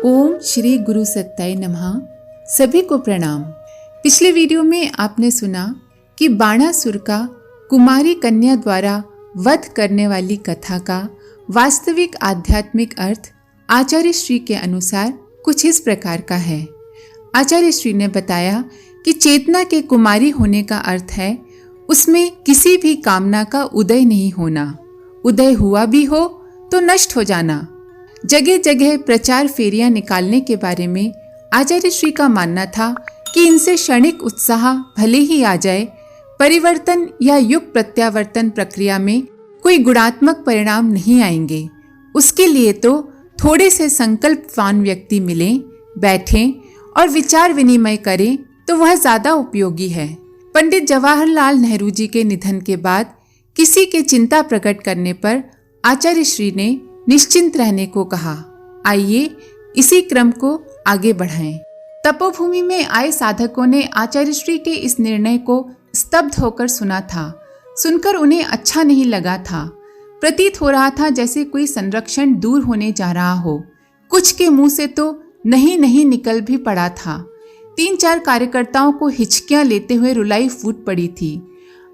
ओम श्री गुरु सत्ताय नमः। सभी को प्रणाम। पिछले वीडियो में आपने सुना कि बाणासुर का कुमारी कन्या द्वारा वध करने वाली कथा का वास्तविक आध्यात्मिक अर्थ आचार्य श्री के अनुसार कुछ इस प्रकार का है। आचार्य श्री ने बताया कि चेतना के कुमारी होने का अर्थ है उसमें किसी भी कामना का उदय नहीं होना, उदय हुआ भी हो तो नष्ट हो जाना। जगह जगह प्रचार फेरियां निकालने के बारे में आचार्य श्री का मानना था कि इनसे क्षणिक उत्साह भले ही आ जाए, परिवर्तन या युग प्रत्यावर्तन प्रक्रिया में कोई गुणात्मक परिणाम नहीं आएंगे। उसके लिए तो थोड़े से संकल्पवान व्यक्ति मिलें, बैठें और विचार विनिमय करें तो वह ज्यादा उपयोगी है। पंडित जवाहरलाल नेहरू जी के निधन के बाद किसी के चिंता प्रकट करने पर आचार्य श्री ने निश्चिंत रहने को कहा। आइए इसी क्रम को आगे बढ़ाएं। तपोभूमि में आए साधकों ने आचार्य श्री के इस निर्णय को स्तब्ध होकर सुना था। सुनकर उन्हें अच्छा नहीं लगा था। प्रतीत हो रहा था जैसे कोई संरक्षण दूर होने जा रहा हो। कुछ के मुंह से तो नहीं नहीं निकल भी पड़ा था। 3-4 कार्यकर्ताओं को हिचकियां लेते हुए रुलाई फूट पड़ी थी।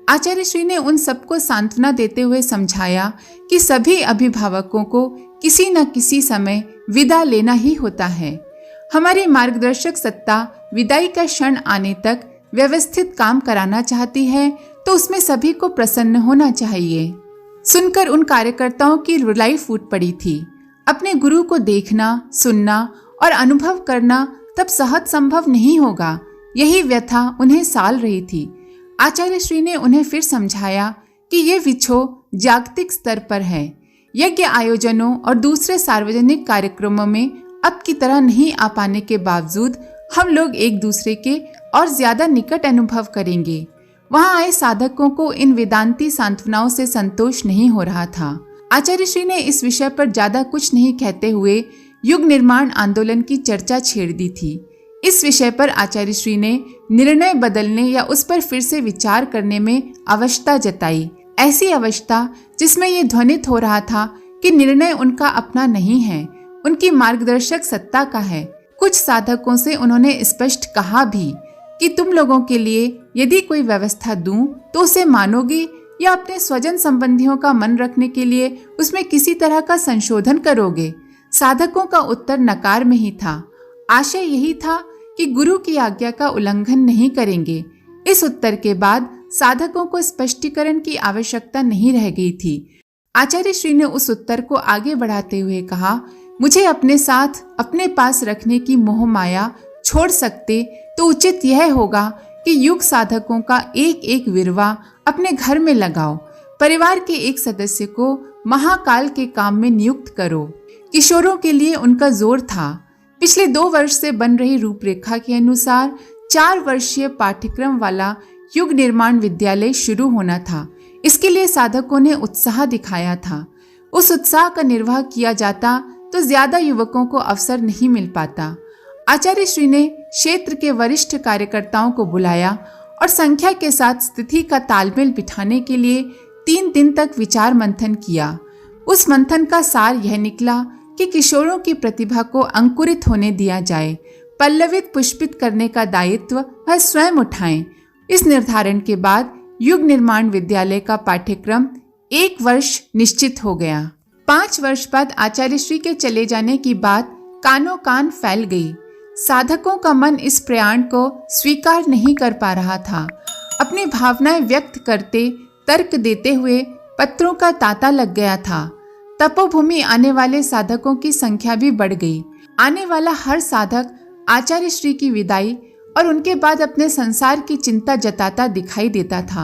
आचार्य श्री ने उन सबको सांत्वना देते हुए समझाया कि सभी अभिभावकों को किसी न किसी समय विदा लेना ही होता है। हमारी मार्गदर्शक सत्ता विदाई का क्षण आने तक व्यवस्थित काम कराना चाहती है तो उसमें सभी को प्रसन्न होना चाहिए। सुनकर उन कार्यकर्ताओं की रुलाई फूट पड़ी थी। अपने गुरु को देखना, सुनना और अनुभव करना तब सहज संभव नहीं होगा। यही व्यथा उन्हें साल रही थी। आचार्य श्री ने उन्हें फिर समझाया कि ये विक्षोभ जागतिक स्तर पर है। यज्ञ आयोजनों और दूसरे सार्वजनिक कार्यक्रमों में अब की तरह नहीं आ पाने के बावजूद हम लोग एक दूसरे के और ज्यादा निकट अनुभव करेंगे। वहां आए साधकों को इन वेदांती सांत्वनाओं से संतोष नहीं हो रहा था। आचार्य श्री ने इस विषय पर ज्यादा कुछ नहीं कहते हुए युग निर्माण आंदोलन की चर्चा छेड़ दी थी। इस विषय पर आचार्य श्री ने निर्णय बदलने या उस पर फिर से विचार करने में अवश्यता जताई। ऐसी अवस्था जिसमें ये ध्वनित हो रहा था कि निर्णय उनका अपना नहीं है, उनकी मार्गदर्शक सत्ता का है। कुछ साधकों से उन्होंने स्पष्ट कहा भी कि तुम लोगों के लिए यदि कोई व्यवस्था दूं तो उसे मानोगे या अपने स्वजन संबंधियों का मन रखने के लिए उसमें किसी तरह का संशोधन करोगे। साधकों का उत्तर नकार में ही था। आशय यही था कि गुरु की आज्ञा का उल्लंघन नहीं करेंगे। इस उत्तर के बाद साधकों को स्पष्टीकरण की आवश्यकता नहीं रह गई थी। आचार्य श्री ने उस उत्तर को आगे बढ़ाते हुए कहा, मुझे अपने साथ अपने पास रखने की मोह माया छोड़ सकते तो उचित यह होगा कि युग साधकों का एक एक विरवा अपने घर में लगाओ। परिवार के एक सदस्य को महाकाल के काम में नियुक्त करो। किशोरों के लिए उनका जोर था। पिछले 2 वर्ष से बन रही रूपरेखा के अनुसार 4 वर्षीय पाठ्यक्रम वाला युग निर्माण विद्यालय शुरू होना था। इसके लिए साधकों ने उत्साह दिखाया था। उस उत्साह का निर्वाह किया जाता तो ज्यादा युवकों को अवसर नहीं मिल पाता। आचार्य श्री ने क्षेत्र के वरिष्ठ कार्यकर्ताओं को बुलाया और संख्या के साथ स्थिति का तालमेल बिठाने के लिए 3 दिन तक विचार मंथन किया। उस मंथन का सार यह निकला कि किशोरों की प्रतिभा को अंकुरित होने दिया जाए। पल्लवित पुष्पित करने का दायित्व वह स्वयं उठाएं। इस निर्धारण के बाद युग निर्माण विद्यालय का पाठ्यक्रम 1 वर्ष निश्चित हो गया। 5 वर्ष बाद आचार्य श्री के चले जाने की बात कानों कान फैल गई। साधकों का मन इस प्रयाण को स्वीकार नहीं कर पा रहा था। अपनी भावनाएं व्यक्त करते, तर्क देते हुए पत्रों का तांता लग गया था। तपोभूमि आने वाले साधकों की संख्या भी बढ़ गई। आने वाला हर साधक आचार्य श्री की विदाई और उनके बाद अपने संसार की चिंता जताता दिखाई देता था।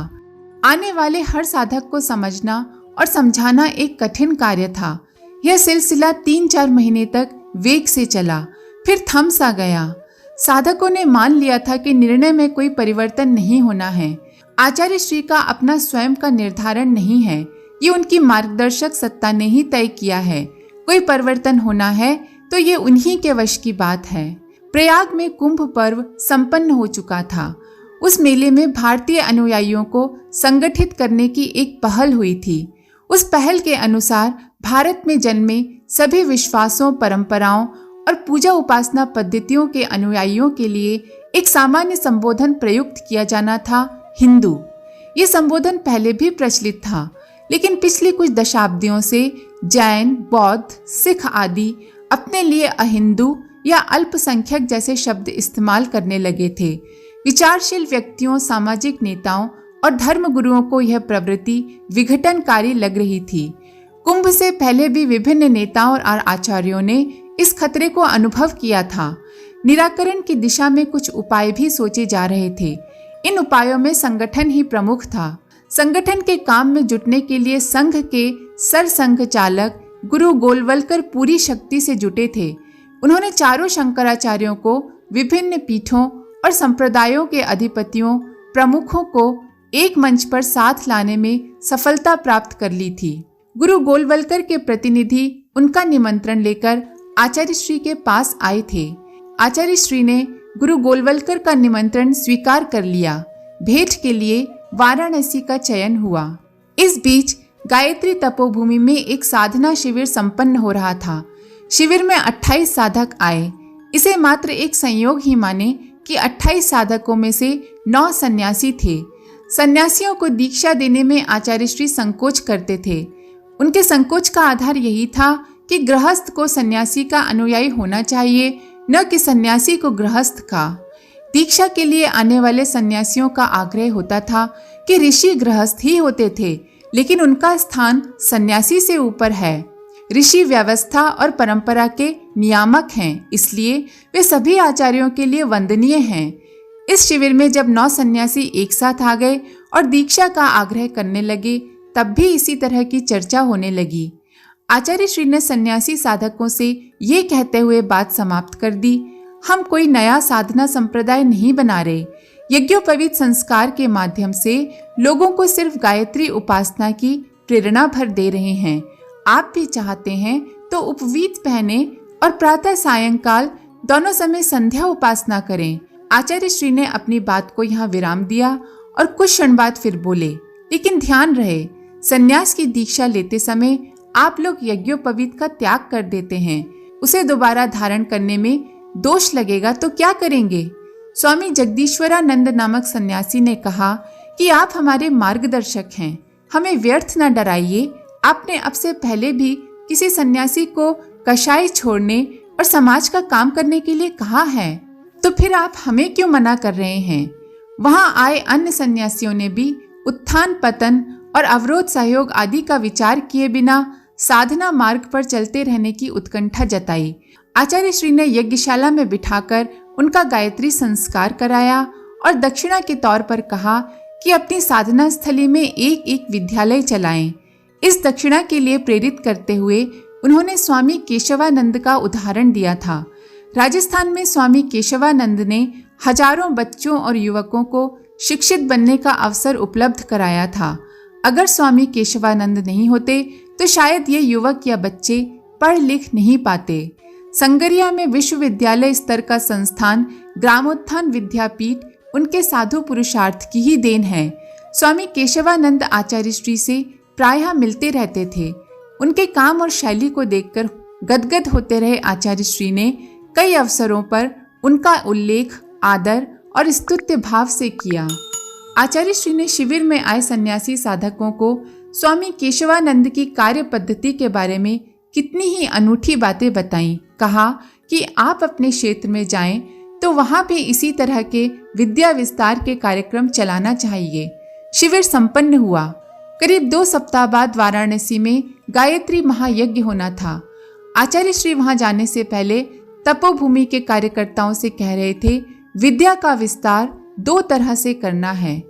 आने वाले हर साधक को समझना और समझाना एक कठिन कार्य था। यह सिलसिला 3-4 महीने तक वेग से चला, फिर थम सा गया। साधकों ने मान लिया था कि निर्णय में कोई परिवर्तन नहीं होना है। आचार्य श्री का अपना स्वयं का निर्धारण नहीं है, ये उनकी मार्गदर्शक सत्ता ने ही तय किया है। कोई परिवर्तन होना है तो ये उन्हीं के वश की बात है। प्रयाग में कुंभ पर्व संपन्न हो चुका था। उस मेले में भारतीय अनुयायियों को संगठित करने की एक पहल हुई थी। उस पहल के अनुसार भारत में जन्मे सभी विश्वासों, परंपराओं और पूजा उपासना पद्धतियों के अनुयायियों के लिए एक सामान्य संबोधन प्रयुक्त किया जाना था, हिंदू। ये संबोधन पहले भी प्रचलित था, लेकिन पिछली कुछ दशाब्दियों से जैन, बौद्ध, सिख आदि अपने लिए अहिंदू या अल्पसंख्यक जैसे शब्द इस्तेमाल करने लगे थे। विचारशील व्यक्तियों, सामाजिक नेताओं और धर्मगुरुओं को यह प्रवृत्ति विघटनकारी लग रही थी। कुंभ से पहले भी विभिन्न नेताओं और आचार्यों ने इस खतरे को अनुभव किया था। निराकरण की दिशा में कुछ उपाय भी सोचे जा रहे थे। इन उपायों में संगठन ही प्रमुख था। संगठन के काम में जुटने के लिए संघ के सरसंघ चालक गुरु गोलवलकर पूरी शक्ति से जुटे थे। उन्होंने चारों शंकराचार्यों को, विभिन्न पीठों और संप्रदायों के अधिपतियों, प्रमुखों को एक मंच पर साथ लाने में सफलता प्राप्त कर ली थी। गुरु गोलवलकर के प्रतिनिधि उनका निमंत्रण लेकर आचार्य श्री के पास आए थे। आचार्य श्री ने गुरु गोलवलकर का निमंत्रण स्वीकार कर लिया। भेंट के लिए वाराणसी का चयन हुआ। इस बीच गायत्री तपोभूमि में एक साधना शिविर संपन्न हो रहा था। शिविर में 28 साधक आए। इसे मात्र एक संयोग ही माने कि 28 साधकों में से 9 सन्यासी थे। सन्यासियों को दीक्षा देने में आचार्य श्री संकोच करते थे। उनके संकोच का आधार यही था कि गृहस्थ को सन्यासी का अनुयायी होना चाहिए, न कि सन्यासी को गृहस्थ का। दीक्षा के लिए आने वाले सन्यासियों का आग्रह होता था कि ऋषि गृहस्थ ही होते थे, लेकिन उनका स्थान सन्यासी से ऊपर है। ऋषि व्यवस्था और परंपरा के नियामक हैं, इसलिए वे सभी आचार्यों के लिए वंदनीय हैं। इस शिविर में जब 9 सन्यासी एक साथ आ गए और दीक्षा का आग्रह करने लगे, तब भी इसी तरह की चर्चा होने लगी। आचार्य श्री ने सन्यासी साधकों से ये कहते हुए बात समाप्त कर दी, हम कोई नया साधना संप्रदाय नहीं बना रहे। यज्ञोपवीत संस्कार के माध्यम से लोगों को सिर्फ गायत्री उपासना की प्रेरणा भर दे रहे हैं। आप भी चाहते हैं तो उपवीत पहने और प्रातः सायंकाल दोनों समय संध्या उपासना करें। आचार्य श्री ने अपनी बात को यहाँ विराम दिया और कुछ क्षण बाद फिर बोले, लेकिन ध्यान रहे, संन्यास की दीक्षा लेते समय आप लोग यज्ञोपवीत का त्याग कर देते हैं। उसे दोबारा धारण करने में दोष लगेगा तो क्या करेंगे? स्वामी जगदीश्वरानंद नामक सन्यासी ने कहा कि आप हमारे मार्गदर्शक हैं, हमें व्यर्थ न डराइए। आपने अब से पहले भी किसी सन्यासी को कषाय छोड़ने और समाज का काम करने के लिए कहा है, तो फिर आप हमें क्यों मना कर रहे हैं? वहां आए अन्य सन्यासियों ने भी उत्थान पतन और अवरोध सहयोग आदि का विचार किए बिना साधना मार्ग पर चलते रहने की उत्कंठा जताई। आचार्य श्री ने यज्ञशाला में बिठाकर उनका गायत्री संस्कार कराया और दक्षिणा के तौर पर कहा कि अपनी साधना स्थली में एक एक विद्यालय चलाएं। इस दक्षिणा के लिए प्रेरित करते हुए उन्होंने स्वामी केशवानंद का उदाहरण दिया था। राजस्थान में स्वामी केशवानंद ने हजारों बच्चों और युवकों को शिक्षित बनने का अवसर उपलब्ध कराया था। अगर स्वामी केशवानंद नहीं होते तो शायद ये युवक या बच्चे पढ़ लिख नहीं पाते। संगरिया में विश्वविद्यालय स्तर का संस्थान ग्रामोत्थान विद्यापीठ उनके साधु पुरुषार्थ की ही देन है। स्वामी केशवानंद आचार्य श्री से प्रायः मिलते रहते थे। उनके काम और शैली को देखकर गदगद होते रहे आचार्य श्री ने कई अवसरों पर उनका उल्लेख आदर और स्तुत्य भाव से किया। आचार्य श्री ने शिविर में आए सन्यासी साधकों को स्वामी केशवानंद की कार्य पद्धति के बारे में कितनी ही अनूठी बातें बताईं। कहा कि आप अपने क्षेत्र में जाएं तो वहां भी इसी तरह के विद्या विस्तार के कार्यक्रम चलाना चाहिए। शिविर संपन्न हुआ। करीब 2 सप्ताह बाद वाराणसी में गायत्री महायज्ञ होना था। आचार्य श्री वहां जाने से पहले तपोभूमि के कार्यकर्ताओं से कह रहे थे, विद्या का विस्तार 2 तरह से करना है।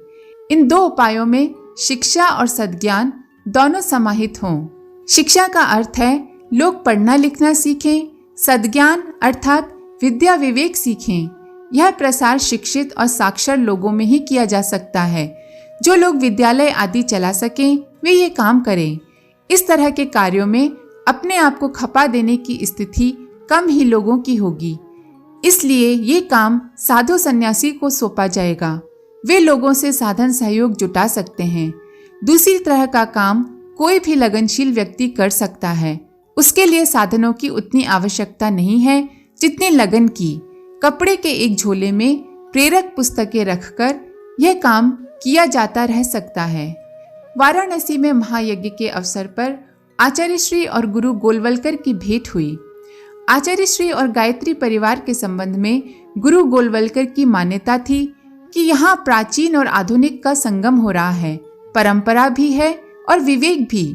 इन 2 उपायों में शिक्षा और सद्ज्ञान दोनों समाहित हों। शिक्षा का अर्थ है लोग पढ़ना लिखना सीखें, सद्ज्ञान अर्थात विद्या विवेक सीखें। यह प्रसार शिक्षित और साक्षर लोगों में ही किया जा सकता है। जो लोग विद्यालय आदि चला सकें वे ये काम करें। इस तरह के कार्यों में अपने आप को खपा देने की स्थिति कम ही लोगों की होगी। इसलिए ये काम साधु सन्यासी को सौंपा जाएगा। वे लोगों से साधन सहयोग जुटा सकते हैं। दूसरी तरह का काम कोई भी लगनशील व्यक्ति कर सकता है। उसके लिए साधनों की उतनी आवश्यकता नहीं है जितनी लगन की। कपड़े के एक झोले में प्रेरक पुस्तकें रखकर यह काम किया जाता रह सकता है। वाराणसी में महायज्ञ के अवसर पर आचार्य श्री और गुरु गोलवलकर की भेंट हुई। आचार्य श्री और गायत्री परिवार के संबंध में गुरु गोलवलकर की मान्यता थी कि यहाँ प्राचीन और आधुनिक का संगम हो रहा है। परंपरा भी है और विवेक भी।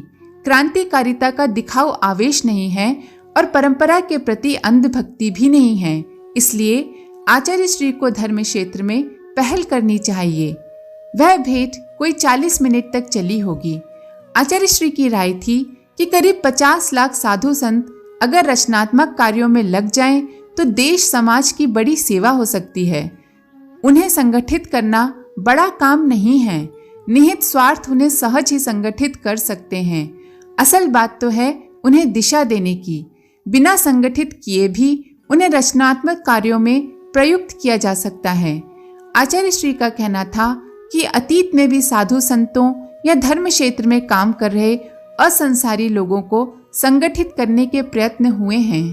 क्रांतिकारिता का दिखाऊ आवेश नहीं है और परंपरा के प्रति अंधभक्ति भी नहीं है। इसलिए आचार्य श्री को धर्म क्षेत्र में पहल करनी चाहिए। वह भेंट कोई 40 मिनट तक चली होगी। आचार्य श्री की राय थी कि करीब 50 लाख साधु संत अगर रचनात्मक कार्यों में लग जाएं तो देश समाज की बड़ी सेवा हो सकती है। उन्हें संगठित करना बड़ा काम नहीं है। निहित स्वार्थ उन्हें सहज ही संगठित कर सकते हैं। असल बात तो है उन्हें दिशा देने की। बिना संगठित किए भी उन्हें रचनात्मक कार्यों में प्रयुक्त किया जा सकता है। आचार्य श्री का कहना था कि अतीत में भी साधु संतों या धर्म क्षेत्र में काम कर रहे असंसारी लोगों को संगठित करने के प्रयत्न हुए हैं।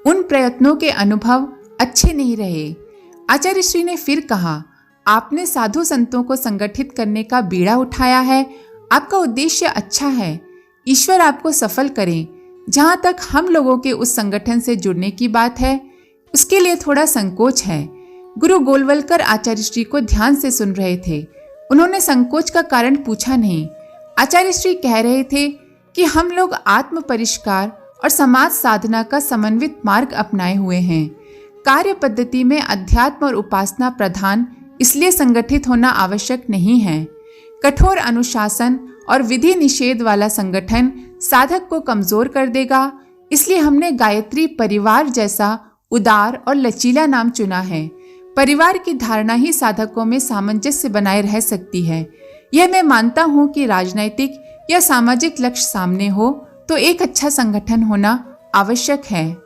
उन प्रयत्नों के अनुभव अच्छे नहीं रहे। आचार्य श्री ने फिर कहा, आपने साधु संतों को संगठित करने का बीड़ा उठाया है। आपका उद्देश्य अच्छा है। ईश्वर आपको सफल करे। जहां तक हम लोगों के उस संगठन से जुड़ने की बात है, उसके लिए थोड़ा संकोच है। गुरु गोलवलकर आचार्य श्री को ध्यान से सुन रहे थे। उन्होंने संकोच का कारण पूछा नहीं। आचार्य श्री कह रहे थे कि हम लोग आत्म परिष्कार और समाज साधना का समन्वित मार्ग अपनाए हुए हैं। कार्य पद्धति में अध्यात्म और उपासना प्रधान, इसलिए संगठित होना आवश्यक नहीं है। कठोर अनुशासन और विधि निषेध वाला संगठन साधक को कमजोर कर देगा। इसलिए हमने गायत्री परिवार जैसा उदार और लचीला नाम चुना है। परिवार की धारणा ही साधकों में सामंजस्य बनाए रह सकती है। यह मैं मानता हूँ कि राजनैतिक या सामाजिक लक्ष्य सामने हो तो एक अच्छा संगठन होना आवश्यक है।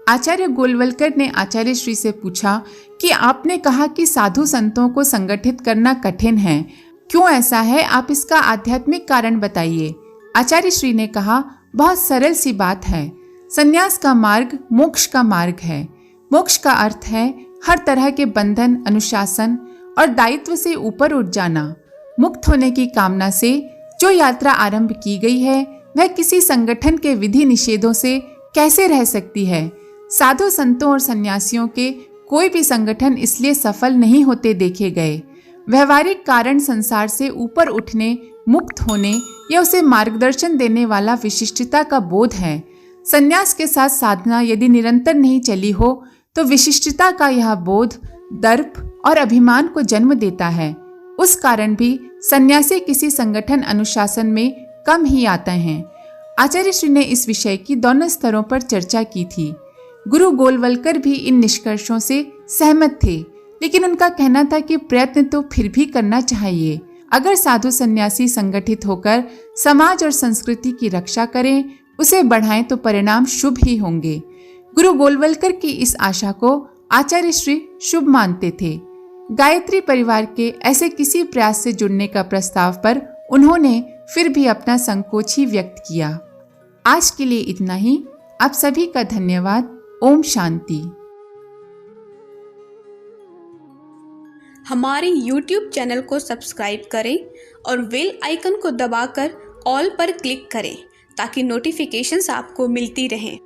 आचार्य गोलवलकर ने आचार्य श्री से पूछा कि आपने कहा कि साधु संतों को संगठित करना कठिन है, क्यों ऐसा है? आप इसका आध्यात्मिक कारण बताइए। आचार्य श्री ने कहा, बहुत सरल सी बात है। संन्यास का मार्ग मोक्ष का मार्ग है। मोक्ष का अर्थ है हर तरह के बंधन, अनुशासन और दायित्व से ऊपर उठ जाना। मुक्त होने की कामना से जो यात्रा आरंभ की गई है, वह किसी संगठन के विधि निषेधों से कैसे रह सकती है? साधु संतों और सन्यासियों के कोई भी संगठन इसलिए सफल नहीं होते देखे गए। व्यवहारिक कारण संसार से ऊपर उठने, मुक्त होने या उसे मार्गदर्शन देने वाला विशिष्टता का बोध है। संन्यास के साथ साधना यदि निरंतर नहीं चली हो तो विशिष्टता का यह बोध दर्प और अभिमान को जन्म देता है। उस कारण भी सन्यासी किसी संगठन अनुशासन में कम ही आते हैं। आचार्य श्री ने इस विषय की दोनों स्तरों पर चर्चा की थी। गुरु गोलवलकर भी इन निष्कर्षों से सहमत थे, लेकिन उनका कहना था कि प्रयत्न तो फिर भी करना चाहिए। अगर साधु सन्यासी संगठित होकर समाज और संस्कृति की रक्षा करें, उसे बढ़ाएं तो परिणाम शुभ ही होंगे। गुरु गोलवलकर की इस आशा को आचार्य श्री शुभ मानते थे। गायत्री परिवार के ऐसे किसी प्रयास से जुड़ने का प्रस्ताव पर उन्होंने फिर भी अपना संकोच ही व्यक्त किया। आज के लिए इतना ही। आप सभी का धन्यवाद। ओम शांति। हमारे YouTube चैनल को सब्सक्राइब करें और बेल आइकन को दबाकर ऑल पर क्लिक करें ताकि नोटिफिकेशंस आपको मिलती रहें।